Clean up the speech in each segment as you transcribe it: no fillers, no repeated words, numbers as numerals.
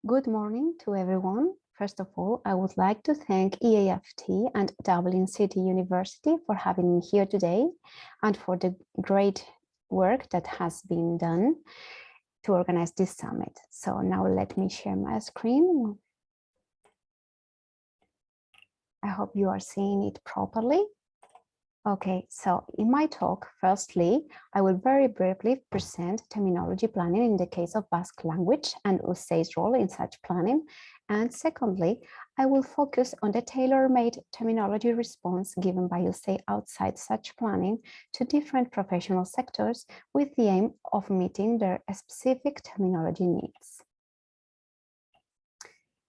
Good morning to everyone. First of all, I would like to thank EAFT and Dublin City University for having me here today and for the great work that has been done to organize this summit. So now let me share my screen. I hope you are seeing it properly. Okay, so in my talk, firstly, I will very briefly present terminology planning in the case of Basque language and UZEI's role in such planning. And secondly, I will focus on the tailor-made terminology response given by UZEI outside such planning to different professional sectors with the aim of meeting their specific terminology needs.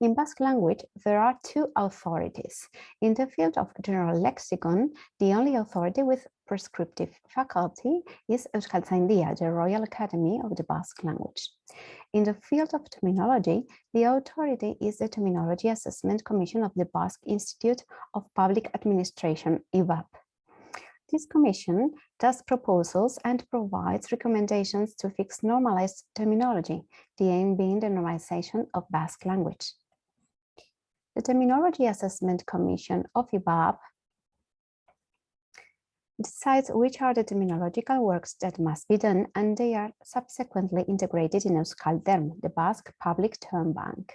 In Basque language, there are two authorities. In the field of general lexicon, the only authority with prescriptive faculty is Euskaltzaindia, the Royal Academy of the Basque language. In the field of terminology, the authority is the Terminology Assessment Commission of the Basque Institute of Public Administration, IBAP. This commission does proposals and provides recommendations to fix normalized terminology, the aim being the normalization of Basque language. The Terminology Assessment Commission of IBAP decides which are the terminological works that must be done, and they are subsequently integrated in Euskalterm, the Basque Public Term Bank.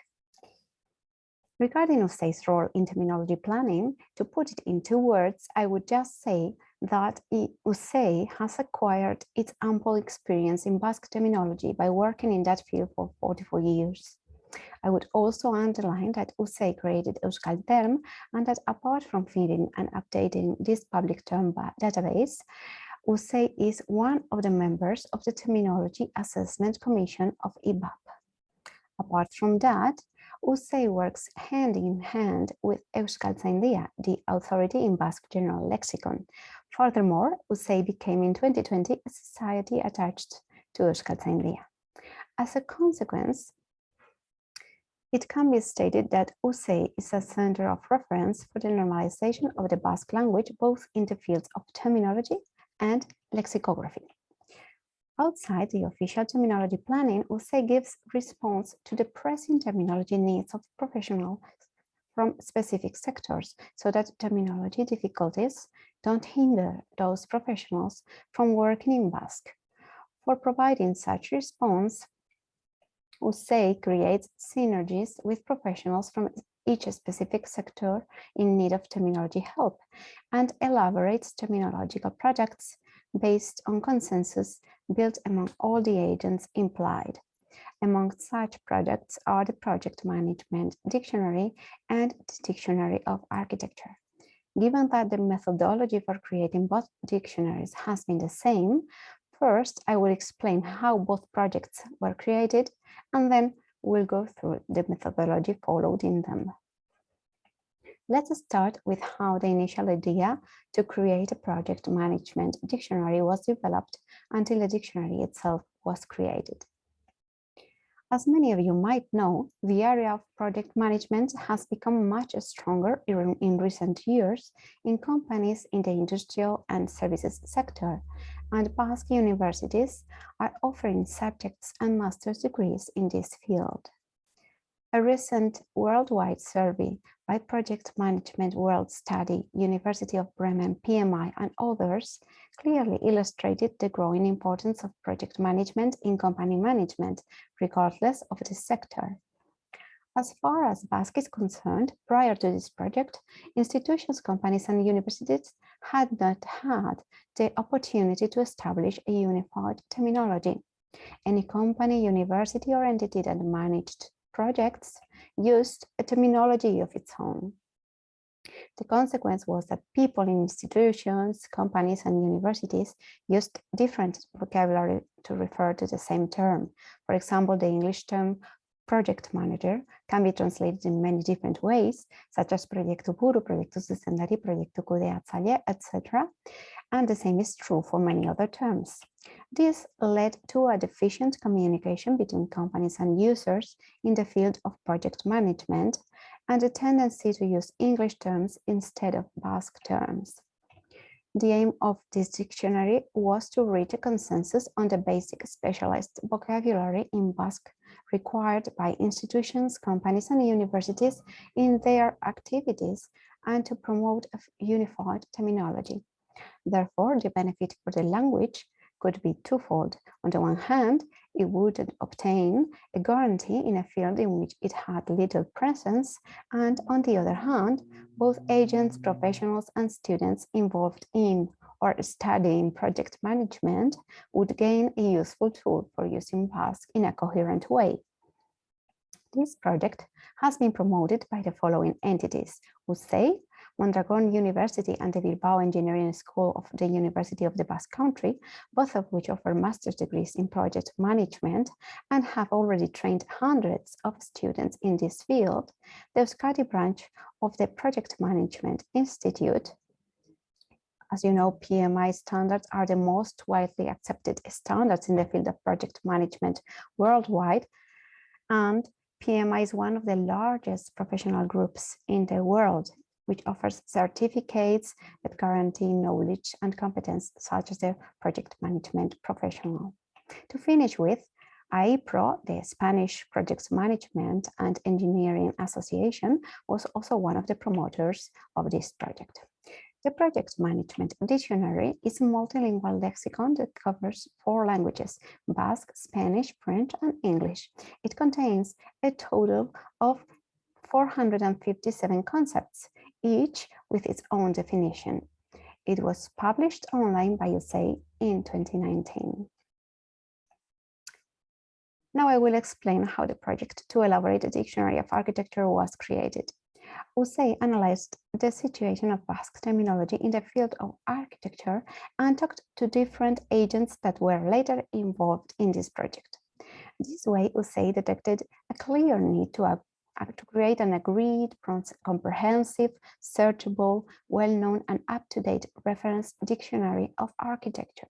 Regarding UZEI's role in terminology planning, to put it in 2 words, I would just say that UZEI has acquired its ample experience in Basque terminology by working in that field for 44 years. I would also underline that UZEI created Euskalterm and that apart from feeding and updating this public term database, UZEI is one of the members of the Terminology Assessment Commission of IBAP. Apart from that, UZEI works hand in hand with Euskaltzaindia, the authority in Basque General Lexicon. Furthermore, UZEI became in 2020 a society attached to Euskaltzaindia. As a consequence, it can be stated that UZEI is a center of reference for the normalization of the Basque language, both in the fields of terminology and lexicography. Outside the official terminology planning, UZEI gives response to the pressing terminology needs of professionals from specific sectors, so that terminology difficulties don't hinder those professionals from working in Basque. For providing such response, UZEI creates synergies with professionals from each specific sector in need of terminology help and elaborates terminological projects based on consensus built among all the agents implied. Among such projects are the Project Management Dictionary and the Dictionary of Architecture. Given that the methodology for creating both dictionaries has been the same, first I will explain how both projects were created, and then we'll go through the methodology followed in them. Let's start with how the initial idea to create a project management dictionary was developed until the dictionary itself was created. As many of you might know, the area of project management has become much stronger in recent years in companies in the industrial and services sector, and Basque universities are offering subjects and master's degrees in this field. A recent worldwide survey by Project Management World Study, University of Bremen, PMI, and others clearly illustrated the growing importance of project management in company management, regardless of the sector. As far as Basque is concerned, prior to this project, institutions, companies, and universities had not had the opportunity to establish a unified terminology. Any company, university, or entity that managed projects used a terminology of its own. The consequence was that people in institutions, companies, and universities used different vocabulary to refer to the same term. For example, the English term project manager can be translated in many different ways, such as proiektu buru, proiektu zuzendari, proiektu kudeatzaile, etc. And the same is true for many other terms. This led to a deficient communication between companies and users in the field of project management and a tendency to use English terms instead of Basque terms. The aim of this dictionary was to reach a consensus on the basic specialized vocabulary in Basque required by institutions, companies, and universities in their activities, and to promote a unified terminology. Therefore, the benefit for the language could be twofold. On the one hand, it would obtain a guarantee in a field in which it had little presence, and on the other hand, both agents, professionals, and students involved in or studying project management would gain a useful tool for using Basque in a coherent way. This project has been promoted by the following entities: UZEI, Mondragon University, and the Bilbao Engineering School of the University of the Basque Country, both of which offer master's degrees in project management and have already trained hundreds of students in this field. The Euskadi branch of the Project Management Institute. As you know, PMI standards are the most widely accepted standards in the field of project management worldwide, and PMI is one of the largest professional groups in the world, which offers certificates that guarantee knowledge and competence, such as the project management professional. To finish with, AIPRO, the Spanish Project Management and Engineering Association, was also one of the promoters of this project. The Project Management Dictionary is a multilingual lexicon that covers 4 languages: Basque, Spanish, French, and English. It contains a total of 457 concepts, each with its own definition. It was published online by UZEI in 2019. Now I will explain how the project to elaborate a dictionary of architecture was created. UZEI analyzed the situation of Basque terminology in the field of architecture and talked to different agents that were later involved in this project. This way, UZEI detected a clear need to create an agreed, comprehensive, searchable, well-known, and up-to-date reference dictionary of architecture.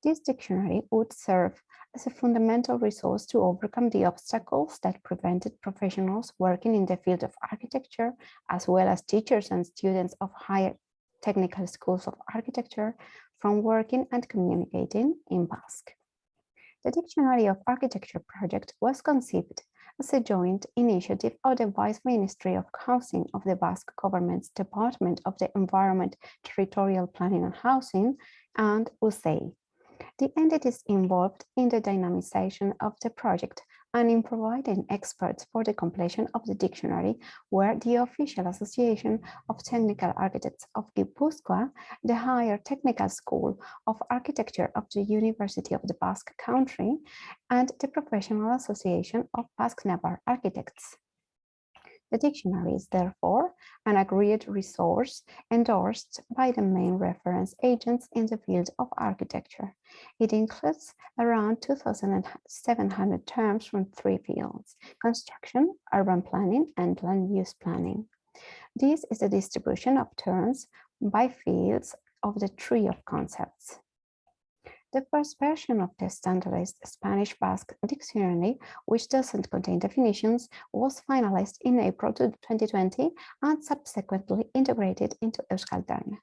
This dictionary would serve as a fundamental resource to overcome the obstacles that prevented professionals working in the field of architecture, as well as teachers and students of higher technical schools of architecture, from working and communicating in Basque. The Dictionary of Architecture project was conceived as a joint initiative of the Vice Ministry of Housing of the Basque Government's Department of the Environment, Territorial Planning and Housing, and UZEI. The entities involved in the dynamization of the project and in providing experts for the completion of the dictionary were the Official Association of Technical Architects of Gipuzkoa, the Higher Technical School of Architecture of the University of the Basque Country, and the Professional Association of Basque Navarre Architects. The dictionary is therefore an agreed resource endorsed by the main reference agents in the field of architecture. It includes around 2,700 terms from 3 fields: construction, urban planning, and land use planning. This is the distribution of terms by fields of the tree of concepts. The first version of the standardized Spanish Basque dictionary, which doesn't contain definitions, was finalized in April 2020 and subsequently integrated into Euskalterm.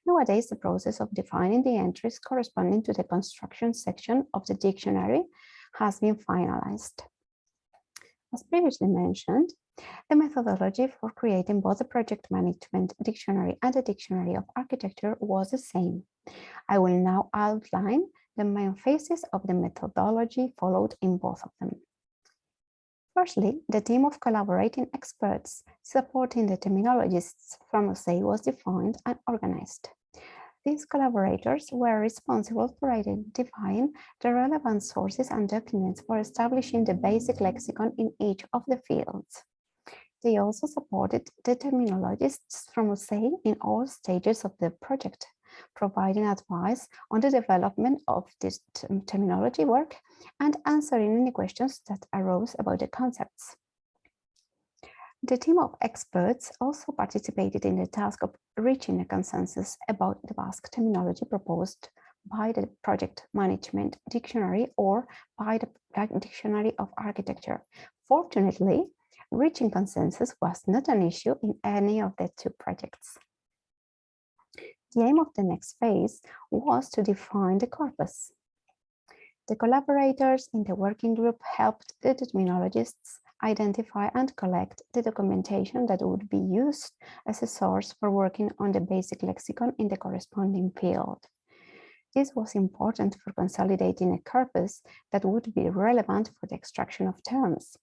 Nowadays, the process of defining the entries corresponding to the construction section of the dictionary has been finalized. As previously mentioned, the methodology for creating both the project management dictionary and the dictionary of architecture was the same. I will now outline the main phases of the methodology followed in both of them. Firstly, the team of collaborating experts supporting the terminologists from UZEI was defined and organized. These collaborators were responsible for identifying the relevant sources and documents for establishing the basic lexicon in each of the fields. They also supported the terminologists from UZEI in all stages of the project, providing advice on the development of this terminology work and answering any questions that arose about the concepts. The team of experts also participated in the task of reaching a consensus about the Basque terminology proposed by the Project Management Dictionary or by the Dictionary of Architecture. Fortunately, reaching consensus was not an issue in any of the 2 projects. The aim of the next phase was to define the corpus. The collaborators in the working group helped the terminologists identify and collect the documentation that would be used as a source for working on the basic lexicon in the corresponding field. This was important for consolidating a corpus that would be relevant for the extraction of terms.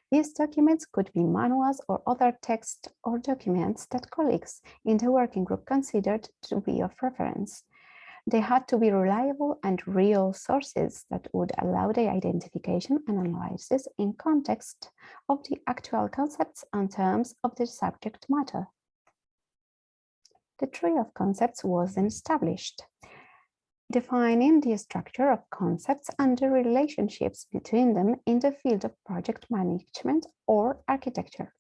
These documents could be manuals or other text or documents that colleagues in the working group considered to be of reference. They had to be reliable and real sources that would allow the identification and analysis in context of the actual concepts and terms of the subject matter. The tree of concepts was then established, defining the structure of concepts and the relationships between them in the field of project management or architecture.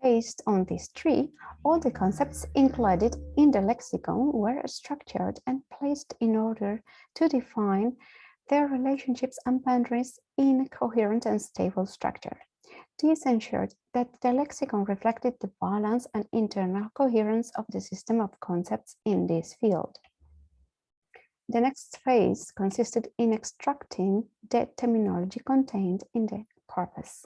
Based on this tree, all the concepts included in the lexicon were structured and placed in order to define their relationships and boundaries in a coherent and stable structure. This ensured that the lexicon reflected the balance and internal coherence of the system of concepts in this field. The next phase consisted in extracting the terminology contained in the corpus.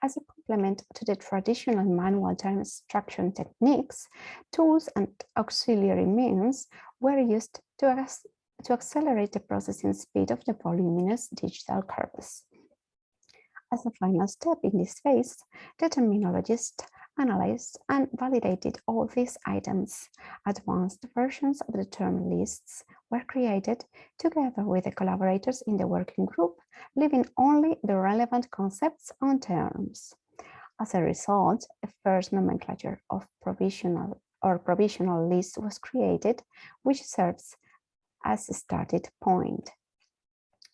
As a complement to the traditional manual term extraction techniques, tools and auxiliary means were used to accelerate the processing speed of the voluminous digital corpus. As a final step in this phase, the terminologist analyzed and validated all these items. Advanced versions of the term lists were created together with the collaborators in the working group, leaving only the relevant concepts and terms. As a result, a first nomenclature of provisional list was created, which serves as a starting point.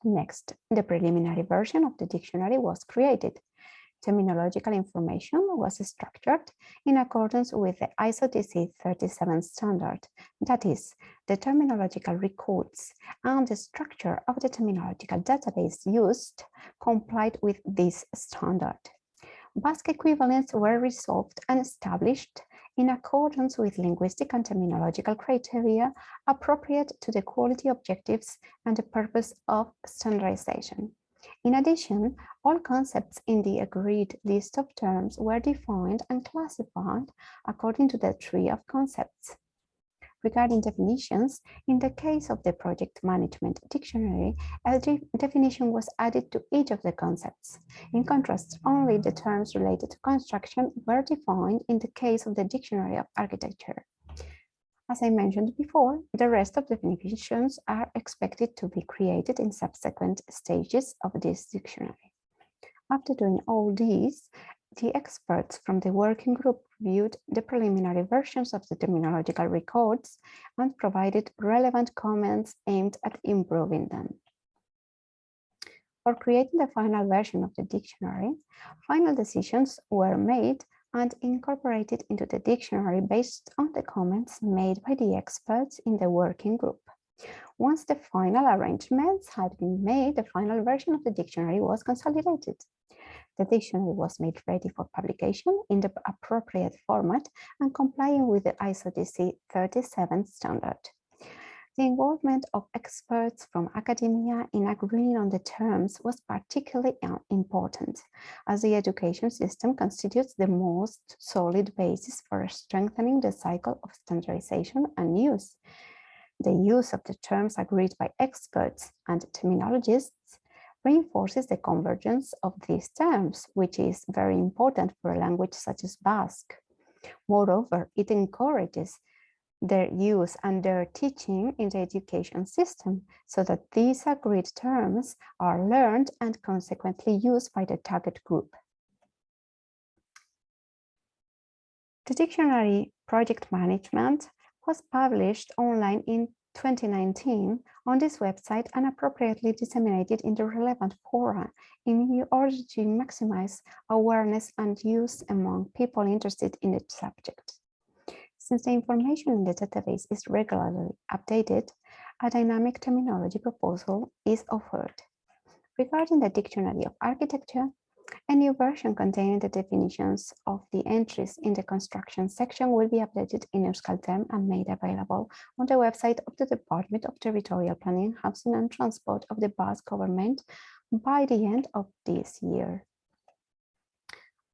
Next, the preliminary version of the dictionary was created. Terminological information was structured in accordance with the ISO DC 37 standard, that is, the terminological records and the structure of the terminological database used complied with this standard. Basque equivalents were resolved and established in accordance with linguistic and terminological criteria appropriate to the quality objectives and the purpose of standardization. In addition, all concepts in the agreed list of terms were defined and classified according to the tree of concepts. Regarding definitions, in the case of the project management dictionary, a definition was added to each of the concepts. In contrast, only the terms related to construction were defined in the case of the dictionary of architecture. As I mentioned before, the rest of the definitions are expected to be created in subsequent stages of this dictionary. After doing all these, the experts from the working group reviewed the preliminary versions of the terminological records and provided relevant comments aimed at improving them. For creating the final version of the dictionary, final decisions were made and incorporated into the dictionary based on the comments made by the experts in the working group. Once the final arrangements had been made, the final version of the dictionary was consolidated. The dictionary was made ready for publication in the appropriate format and complying with the ISO DC 37 standard. The involvement of experts from academia in agreeing on the terms was particularly important, as the education system constitutes the most solid basis for strengthening the cycle of standardization and use. The use of the terms agreed by experts and terminologists reinforces the convergence of these terms, which is very important for a language such as Basque. Moreover, it encourages their use and their teaching in the education system so that these agreed terms are learned and consequently used by the target group. The dictionary project management was published online in 2019 on this website and appropriately disseminated in the relevant fora in order to maximize awareness and use among people interested in the subject. Since the information in the database is regularly updated, a dynamic terminology proposal is offered. Regarding the dictionary of architecture, A new version containing the definitions of the entries in the construction section will be updated in Euskalterm and made available on the website of the Department of Territorial Planning, Housing and Transport of the Basque Government by the end of this year.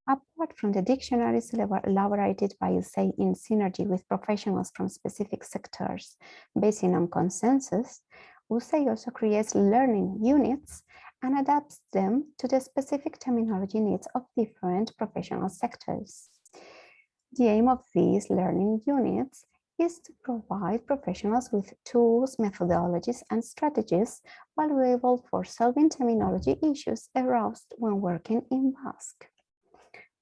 Apart from the dictionaries elaborated by UZEI in synergy with professionals from specific sectors based on consensus, UZEI also creates learning units and adapts them to the specific terminology needs of different professional sectors. The aim of these learning units is to provide professionals with tools, methodologies, and strategies valuable for solving terminology issues aroused when working in Basque.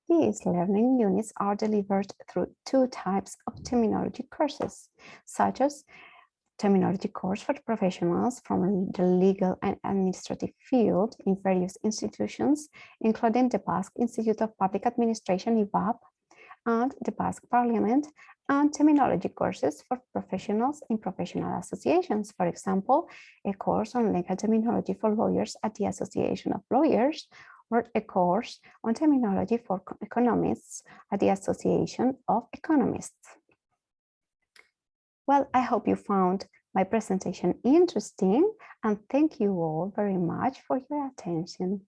These learning units are delivered through two types of terminology courses, such as terminology course for professionals from the legal and administrative field in various institutions, including the Basque Institute of Public Administration, IBAP, and the Basque Parliament, and terminology courses for professionals in professional associations. For example, a course on legal terminology for lawyers at the Association of Lawyers, or a course on terminology for economists at the Association of Economists. Well, I hope you found my presentation interesting, and thank you all very much for your attention.